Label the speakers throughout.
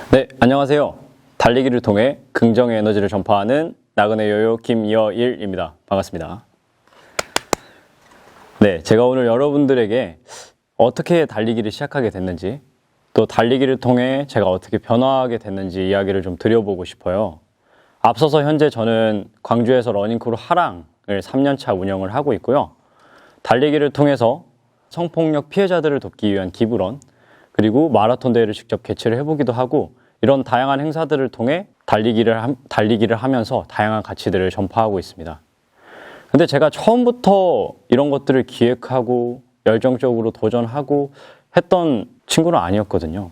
Speaker 1: 네, 안녕하세요. 달리기를 통해 긍정의 에너지를 전파하는 나그네 요요 김여일입니다. 반갑습니다. 네, 제가 오늘 여러분들에게 어떻게 달리기를 시작하게 됐는지, 또 달리기를 통해 제가 어떻게 변화하게 됐는지 이야기를 좀 드려보고 싶어요. 앞서서 현재 저는 광주에서 러닝크루 하랑을 3년차 운영을 하고 있고요. 달리기를 통해서 성폭력 피해자들을 돕기 위한 기부런, 그리고 마라톤 대회를 직접 개최를 해보기도 하고, 이런 다양한 행사들을 통해 달리기를 하면서 다양한 가치들을 전파하고 있습니다. 근데 제가 처음부터 이런 것들을 기획하고 열정적으로 도전하고 했던 친구는 아니었거든요.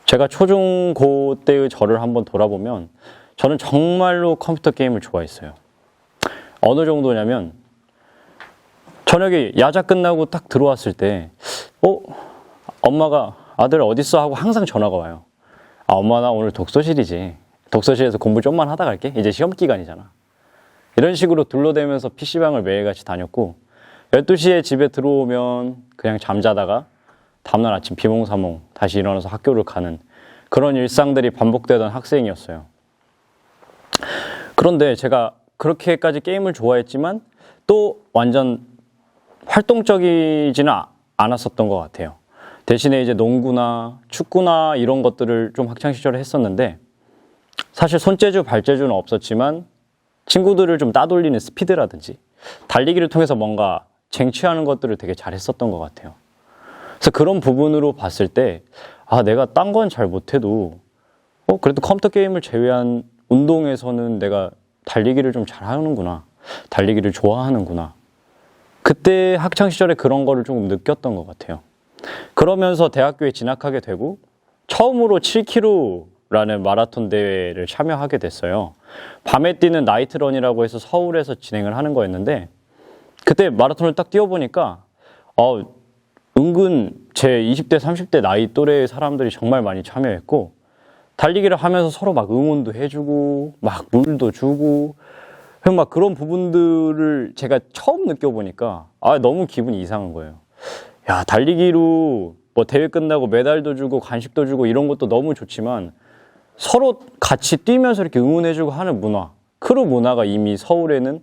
Speaker 1: 제가 초중고 때의 저를 한번 돌아보면 저는 정말로 컴퓨터 게임을 좋아했어요. 어느 정도냐면 저녁에 야자 끝나고 딱 들어왔을 때 엄마가 아들 어딨어? 하고 항상 전화가 와요. 엄마 나 오늘 독서실이지. 독서실에서 공부 좀만 하다 갈게. 이제 시험 기간이잖아. 이런 식으로 둘러대면서 PC방을 매일같이 다녔고 12시에 집에 들어오면 그냥 잠자다가 다음날 아침 비몽사몽 다시 일어나서 학교를 가는 그런 일상들이 반복되던 학생이었어요. 그런데 제가 그렇게까지 게임을 좋아했지만 또 완전 활동적이지는 않았었던 것 같아요. 대신에 이제 농구나 축구나 이런 것들을 좀 학창시절에 했었는데 사실 손재주, 발재주는 없었지만 친구들을 좀 따돌리는 스피드라든지 달리기를 통해서 뭔가 쟁취하는 것들을 되게 잘했었던 것 같아요. 그래서 그런 부분으로 봤을 때 내가 딴 건 잘 못해도 그래도 컴퓨터 게임을 제외한 운동에서는 내가 달리기를 좀 잘하는구나. 달리기를 좋아하는구나. 그때 학창시절에 그런 거를 조금 느꼈던 것 같아요. 그러면서 대학교에 진학하게 되고 처음으로 7km라는 마라톤 대회를 참여하게 됐어요. 밤에 뛰는 나이트런이라고 해서 서울에서 진행을 하는 거였는데 그때 마라톤을 딱 뛰어보니까 은근 제 20대, 30대 나이 또래의 사람들이 정말 많이 참여했고 달리기를 하면서 서로 막 응원도 해주고 막 물도 주고 막 그런 부분들을 제가 처음 느껴보니까 너무 기분이 이상한 거예요. 야, 달리기로 뭐 대회 끝나고 메달도 주고 간식도 주고 이런 것도 너무 좋지만 서로 같이 뛰면서 이렇게 응원해주고 하는 문화, 크루 문화가 이미 서울에는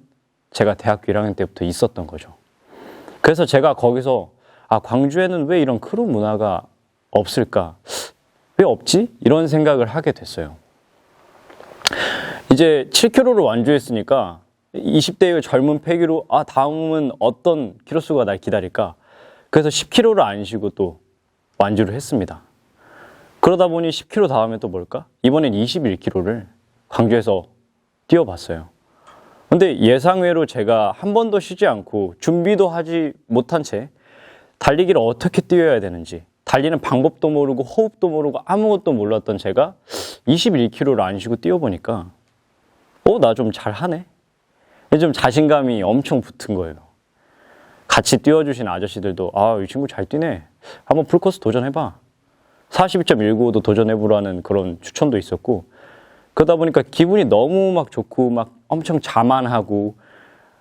Speaker 1: 제가 대학교 1학년 때부터 있었던 거죠. 그래서 제가 거기서 광주에는 왜 이런 크루 문화가 없을까? 왜 없지? 이런 생각을 하게 됐어요. 이제 7km를 완주했으니까 20대의 젊은 패기로 다음은 어떤 키로수가 날 기다릴까? 그래서 10km를 안 쉬고 또 완주를 했습니다. 그러다 보니 10km 다음에 또 뭘까? 이번엔 21km를 광주에서 뛰어봤어요. 근데 예상외로 제가 한 번도 쉬지 않고 준비도 하지 못한 채 달리기를 어떻게 뛰어야 되는지 달리는 방법도 모르고 호흡도 모르고 아무것도 몰랐던 제가 21km를 안 쉬고 뛰어보니까 나 좀 잘하네? 좀 자신감이 엄청 붙은 거예요. 같이 뛰어주신 아저씨들도 이 친구 잘 뛰네. 한번 풀코스 도전해봐. 42.195도 도전해보라는 그런 추천도 있었고 그러다 보니까 기분이 너무 막 좋고 막 엄청 자만하고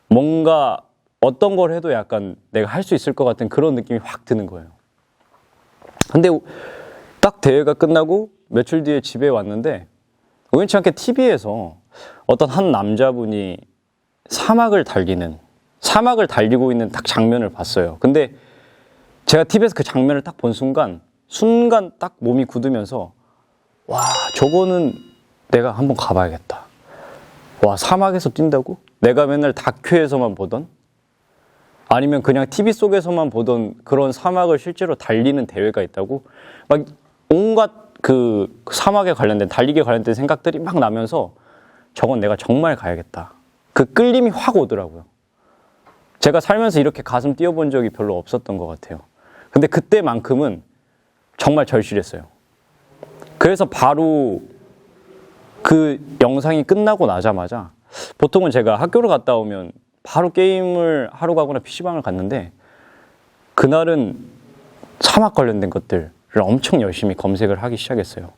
Speaker 1: 뭔가 어떤 걸 해도 약간 내가 할 수 있을 것 같은 그런 느낌이 확 드는 거예요. 근데 딱 대회가 끝나고 며칠 뒤에 집에 왔는데 우연치 않게 TV에서 어떤 한 남자분이 사막을 달리고 있는 딱 장면을 봤어요. 근데 제가 TV에서 그 장면을 딱 본 순간 딱 몸이 굳으면서 저거는 내가 한번 가봐야겠다. 사막에서 뛴다고? 내가 맨날 다큐에서만 보던 아니면 그냥 TV 속에서만 보던 그런 사막을 실제로 달리는 대회가 있다고 막 온갖 그 사막에 관련된 달리기에 관련된 생각들이 막 나면서 저건 내가 정말 가야겠다. 그 끌림이 확 오더라고요. 제가 살면서 이렇게 가슴 뛰어본 적이 별로 없었던 것 같아요. 근데 그때만큼은 정말 절실했어요. 그래서 바로 그 영상이 끝나고 나자마자 보통은 제가 학교를 갔다 오면 바로 게임을 하러 가거나 PC방을 갔는데 그날은 사막 관련된 것들을 엄청 열심히 검색을 하기 시작했어요.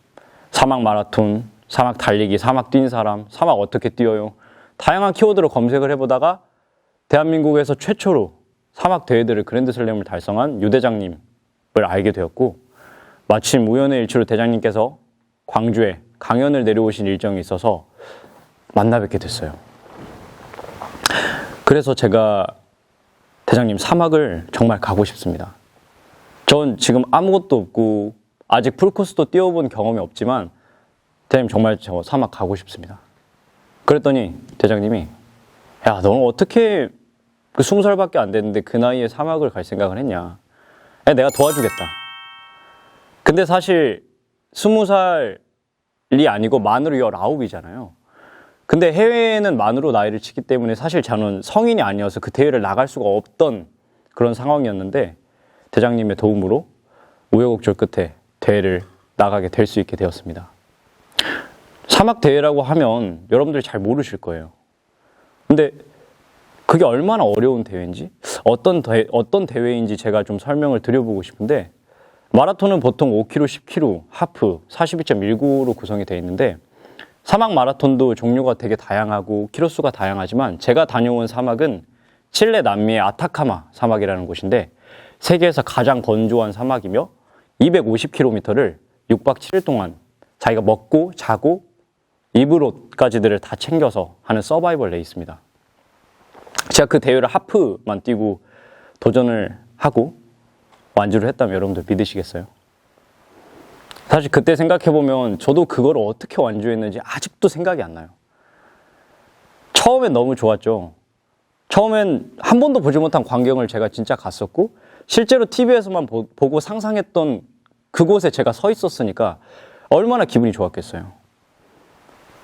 Speaker 1: 사막 마라톤, 사막 달리기, 사막 뛴 사람, 사막 어떻게 뛰어요. 다양한 키워드로 검색을 해보다가 대한민국에서 최초로 사막 대회들을 그랜드슬램을 달성한 유 대장님을 알게 되었고 마침 우연의 일치로 대장님께서 광주에 강연을 내려오신 일정이 있어서 만나 뵙게 됐어요. 그래서 제가 대장님 사막을 정말 가고 싶습니다. 전 지금 아무것도 없고 아직 풀코스도 뛰어본 경험이 없지만 대장님 정말 저 사막 가고 싶습니다. 그랬더니 대장님이 야, 너는 어떻게 그 20살밖에 안 됐는데 그 나이에 사막을 갈 생각을 했냐. 야, 내가 도와주겠다. 근데 사실 20살이 아니고 만으로 19이잖아요. 근데 해외에는 만으로 나이를 치기 때문에 사실 저는 성인이 아니어서 그 대회를 나갈 수가 없던 그런 상황이었는데 대장님의 도움으로 우여곡절 끝에 대회를 나가게 될 수 있게 되었습니다. 사막 대회라고 하면 여러분들이 잘 모르실 거예요. 근데 그게 얼마나 어려운 대회인지, 어떤 대회인지 제가 좀 설명을 드려보고 싶은데, 마라톤은 보통 5km, 10km, 하프, 42.19로 구성이 되어 있는데, 사막 마라톤도 종류가 되게 다양하고 키로수가 다양하지만 제가 다녀온 사막은 칠레 남미의 아타카마 사막이라는 곳인데 세계에서 가장 건조한 사막이며 250km를 6박 7일 동안 자기가 먹고 자고 입을 옷까지들을 다 챙겨서 하는 서바이벌 레이스입니다. 제가 그 대회를 하프만 뛰고 도전을 하고 완주를 했다면 여러분들 믿으시겠어요? 사실 그때 생각해보면 저도 그걸 어떻게 완주했는지 아직도 생각이 안 나요. 처음엔 너무 좋았죠. 처음엔 한 번도 보지 못한 광경을 제가 진짜 갔었고 실제로 TV에서만 보고 상상했던 그곳에 제가 서 있었으니까 얼마나 기분이 좋았겠어요.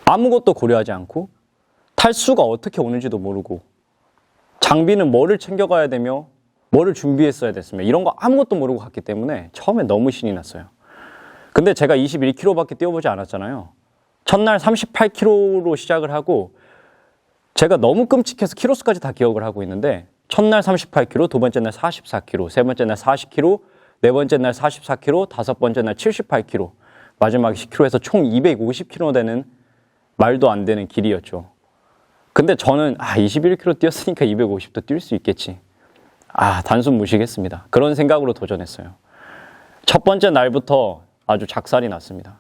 Speaker 1: 아무것도 고려하지 않고 탈수가 어떻게 오는지도 모르고 장비는 뭐를 챙겨가야 되며 뭐를 준비했어야 됐으며 이런 거 아무것도 모르고 갔기 때문에 처음에 너무 신이 났어요. 근데 제가 21km밖에 뛰어보지 않았잖아요. 첫날 38km로 시작을 하고 제가 너무 끔찍해서 키로수까지 다 기억을 하고 있는데 첫날 38km, 두 번째 날 44km, 세 번째 날 40km, 네 번째 날 44km, 다섯 번째 날 78km, 마지막 10km에서 총 250km 되는 말도 안 되는 길이었죠. 근데 저는 21km 뛰었으니까 250도 뛸 수 있겠지. 단순 무식했습니다. 그런 생각으로 도전했어요. 첫 번째 날부터 아주 작살이 났습니다.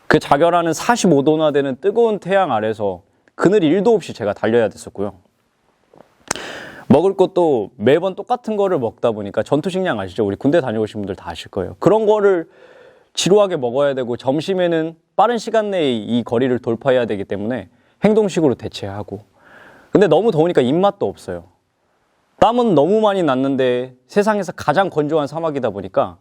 Speaker 1: 그 자결하는 45도나 되는 뜨거운 태양 아래서 그늘 1도 없이 제가 달려야 됐었고요. 먹을 것도 매번 똑같은 거를 먹다 보니까 전투식량 아시죠? 우리 군대 다녀오신 분들 다 아실 거예요. 그런 거를 지루하게 먹어야 되고 점심에는 빠른 시간 내에 이 거리를 돌파해야 되기 때문에 행동식으로 대체하고 근데 너무 더우니까 입맛도 없어요. 땀은 너무 많이 났는데 세상에서 가장 건조한 사막이다 보니까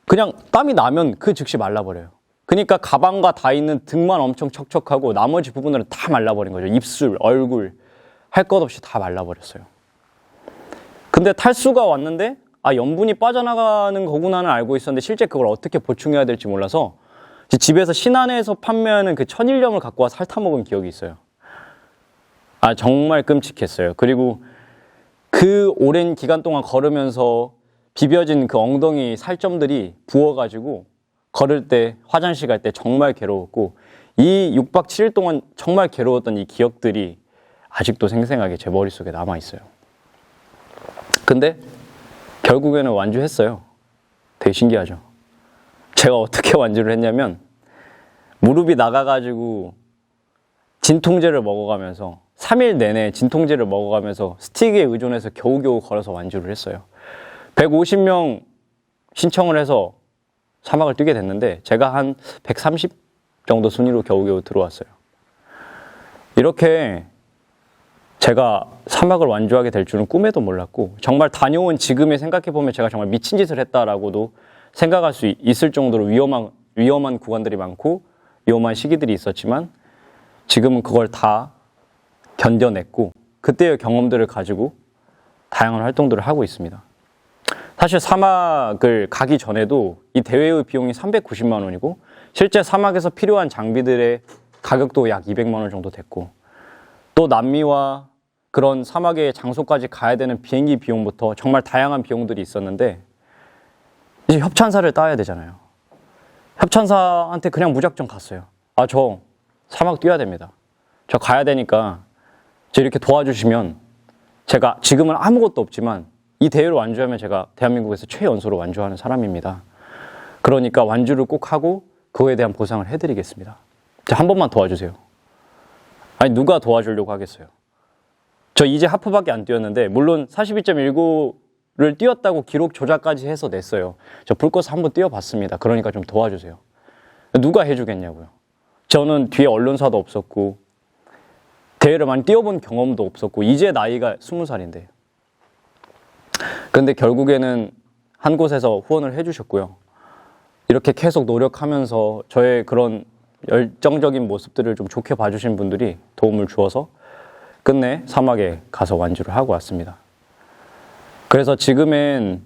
Speaker 1: 그냥 땀이 나면 그 즉시 말라버려요. 그러니까 가방과 다 있는 등만 엄청 척척하고 나머지 부분들은 다 말라버린 거죠. 입술, 얼굴 할 것 없이 다 말라버렸어요. 근데 탈수가 왔는데 염분이 빠져나가는 거구나는 알고 있었는데 실제 그걸 어떻게 보충해야 될지 몰라서 집에서 신안에서 판매하는 그 천일염을 갖고 와서 핥아먹은 기억이 있어요. 정말 끔찍했어요. 그리고 그 오랜 기간 동안 걸으면서 비벼진 그 엉덩이 살점들이 부어가지고 걸을 때 화장실 갈 때 정말 괴로웠고 이 6박 7일 동안 정말 괴로웠던 이 기억들이 아직도 생생하게 제 머릿속에 남아있어요. 근데 결국에는 완주했어요. 되게 신기하죠. 제가 어떻게 완주를 했냐면 무릎이 나가가지고 진통제를 먹어가면서 3일 내내 진통제를 먹어가면서 스틱에 의존해서 겨우겨우 걸어서 완주를 했어요. 150명 신청을 해서 사막을 뛰게 됐는데 제가 한 130 정도 순위로 겨우겨우 들어왔어요. 이렇게 제가 사막을 완주하게 될 줄은 꿈에도 몰랐고 정말 다녀온 지금에 생각해보면 제가 정말 미친 짓을 했다라고도 생각할 수 있을 정도로 위험한 구간들이 많고 위험한 시기들이 있었지만 지금은 그걸 다 견뎌냈고 그때의 경험들을 가지고 다양한 활동들을 하고 있습니다. 사실 사막을 가기 전에도 이 대회의 비용이 390만 원이고 실제 사막에서 필요한 장비들의 가격도 약 200만 원 정도 됐고 또 남미와 그런 사막의 장소까지 가야 되는 비행기 비용부터 정말 다양한 비용들이 있었는데 이제 협찬사를 따야 되잖아요. 협찬사한테 그냥 무작정 갔어요. 저 사막 뛰어야 됩니다. 저 가야 되니까 저 이렇게 도와주시면 제가 지금은 아무것도 없지만 이 대회를 완주하면 제가 대한민국에서 최연소로 완주하는 사람입니다. 그러니까 완주를 꼭 하고 그거에 대한 보상을 해드리겠습니다. 한 번만 도와주세요. 아니, 누가 도와주려고 하겠어요? 저 이제 하프밖에 안 뛰었는데, 물론 42.19를 뛰었다고 기록 조작까지 해서 냈어요. 저 풀코스 한번 뛰어봤습니다. 그러니까 좀 도와주세요. 누가 해주겠냐고요. 저는 뒤에 언론사도 없었고, 대회를 많이 뛰어본 경험도 없었고, 이제 나이가 20살인데. 근데 결국에는 한 곳에서 후원을 해주셨고요. 이렇게 계속 노력하면서 저의 그런 열정적인 모습들을 좀 좋게 봐주신 분들이 도움을 주어서 끝내 사막에 가서 완주를 하고 왔습니다. 그래서 지금은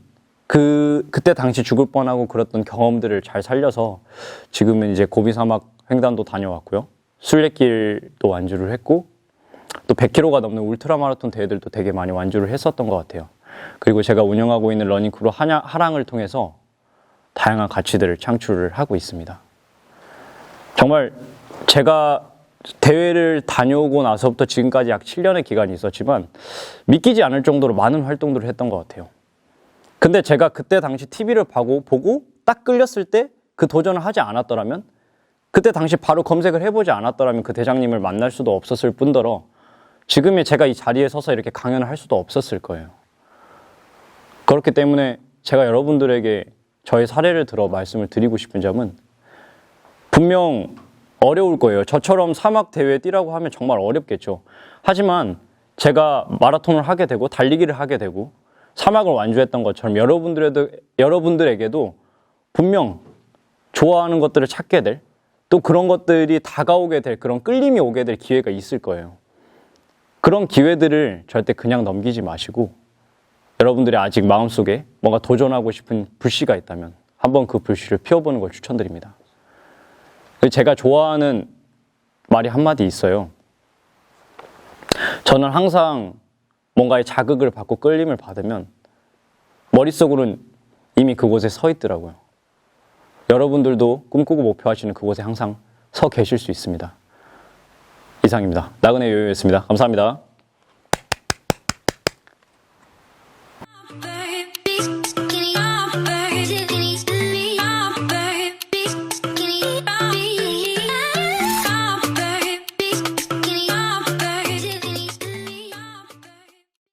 Speaker 1: 그때 당시 죽을 뻔하고 그랬던 경험들을 잘 살려서 지금은 이제 고비 사막 횡단도 다녀왔고요. 순례길도 완주를 했고 또 100km가 넘는 울트라 마라톤 대회들도 되게 많이 완주를 했었던 것 같아요. 그리고 제가 운영하고 있는 러닝크루 하랑을 통해서 다양한 가치들을 창출을 하고 있습니다. 정말 제가 대회를 다녀오고 나서부터 지금까지 약 7년의 기간이 있었지만 믿기지 않을 정도로 많은 활동들을 했던 것 같아요. 근데 제가 그때 당시 TV를 보고 딱 끌렸을 때 그 도전을 하지 않았더라면, 그때 당시 바로 검색을 해보지 않았더라면 그 대장님을 만날 수도 없었을 뿐더러 지금의 제가 이 자리에 서서 이렇게 강연을 할 수도 없었을 거예요. 그렇기 때문에 제가 여러분들에게 저의 사례를 들어 말씀을 드리고 싶은 점은, 분명 어려울 거예요. 저처럼 사막 대회에 뛰라고 하면 정말 어렵겠죠. 하지만 제가 마라톤을 하게 되고 달리기를 하게 되고 사막을 완주했던 것처럼 여러분들에게도 분명 좋아하는 것들을 찾게 될, 또 그런 것들이 다가오게 될, 그런 끌림이 오게 될 기회가 있을 거예요. 그런 기회들을 절대 그냥 넘기지 마시고, 여러분들이 아직 마음속에 뭔가 도전하고 싶은 불씨가 있다면 한번 그 불씨를 피워보는 걸 추천드립니다. 제가 좋아하는 말이 한마디 있어요. 저는 항상 뭔가의 자극을 받고 끌림을 받으면 머릿속으로는 이미 그곳에 서 있더라고요. 여러분들도 꿈꾸고 목표하시는 그곳에 항상 서 계실 수 있습니다. 이상입니다. 나그네 요요였습니다. 감사합니다.